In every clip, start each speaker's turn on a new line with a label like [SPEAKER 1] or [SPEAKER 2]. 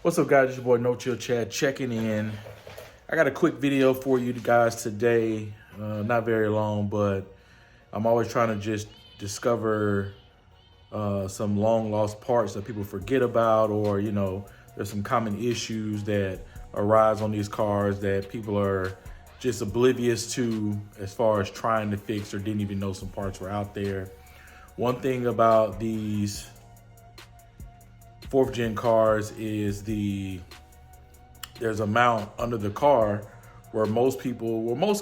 [SPEAKER 1] What's up, guys? It's your boy No Chill Chad checking in. I got a quick video for you guys today. Not very long, but I'm always trying to just discover some long lost parts that people forget about, or there's some common issues that arise on these cars that people are just oblivious to as far as trying to fix, or didn't even know some parts were out there. One thing about these 4th gen cars is there's a mount under the car where most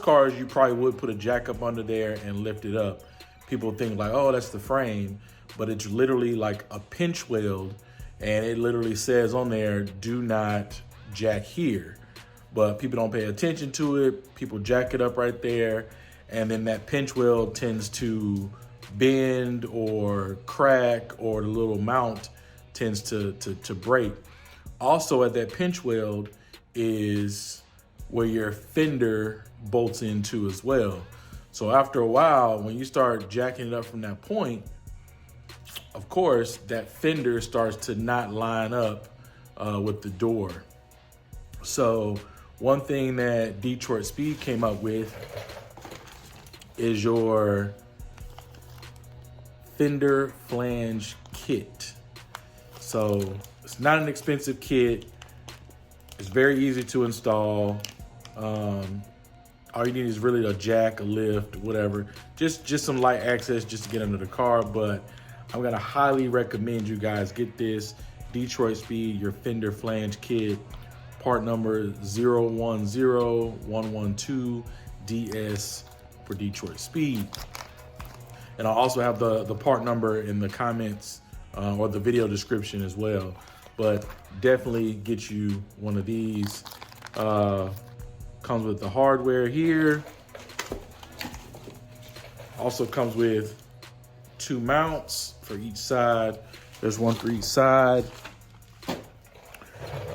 [SPEAKER 1] cars you probably would put a jack up under there and lift it up. People think like, oh, that's the frame, but it's literally like a pinch weld, and it literally says on there, do not jack here. But people don't pay attention to it. People jack it up right there, and then that pinch weld tends to bend or crack, or the little mount tends to break. Also at that pinch weld is where your fender bolts into as well. So after a while, when you start jacking it up from that point, of course, that fender starts to not line up with the door. So one thing that Detroit Speed came up with is your Fender Flange Kit. So it's not an expensive kit. It's very easy to install. All you need is really a jack, a lift, whatever. Just some light access just to get under the car. But I'm gonna highly recommend you guys get this Detroit Speed, your Fender Flange Kit, part number 010112DS for Detroit Speed. And I'll also have the part number in the comments or the video description as well. But definitely get you one of these. Comes with the hardware here. Also comes with 2 mounts for each side. There's one for each side.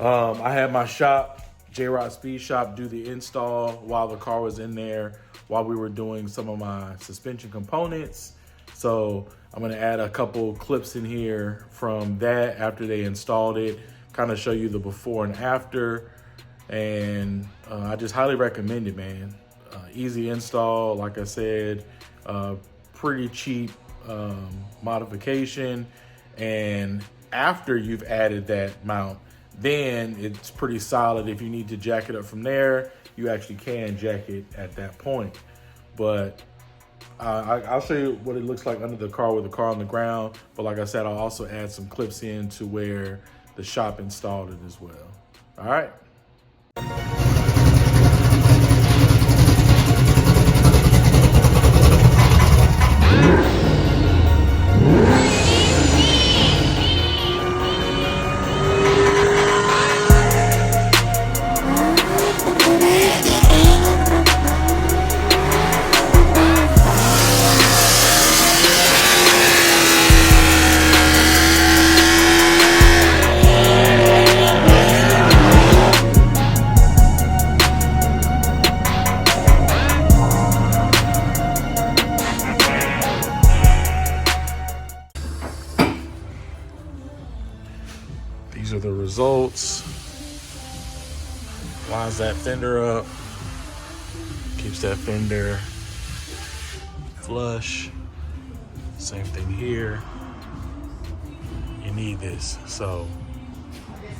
[SPEAKER 1] I had my shop, J-Rock Speed Shop, do the install while the car was in there, while we were doing some of my suspension components. So I'm gonna add a couple clips in here from that after they installed it, kind of show you the before and after. And I just highly recommend it, man. Easy install, like I said, pretty cheap modification. And after you've added that mount, then it's pretty solid. If you need to jack it up from there, you actually can jack it at that point. But I'll show you what it looks like under the car with the car on the ground. But like I said, I'll also add some clips in to where the shop installed it as well. All right. These are the results. Lines that fender up, keeps that fender flush. Same thing here. You need this. So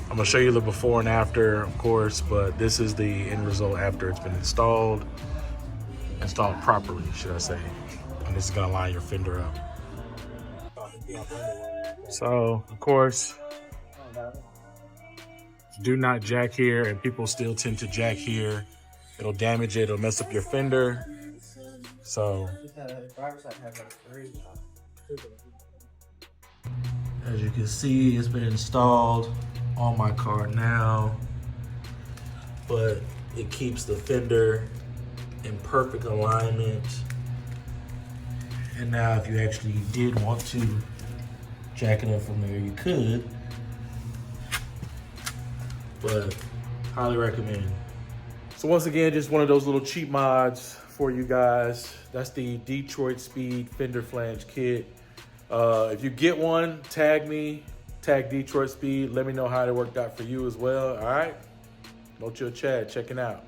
[SPEAKER 1] I'm gonna show you the before and after, of course, but this is the end result after it's been installed properly, should I say. And this is gonna line your fender up. So, of course, do not jack here, and people still tend to jack here. It'll damage it, it'll mess up your fender. So, as you can see, it's been installed on my car now, but it keeps the fender in perfect alignment. And now if you actually did want to jack it up from there, you could. But highly recommend. So once again, just one of those little cheap mods for you guys. That's the Detroit Speed Fender Flange Kit. If you get one, tag me Tag Detroit Speed. Let me know how it worked out for you as well. All right. No Chill Chad checking out.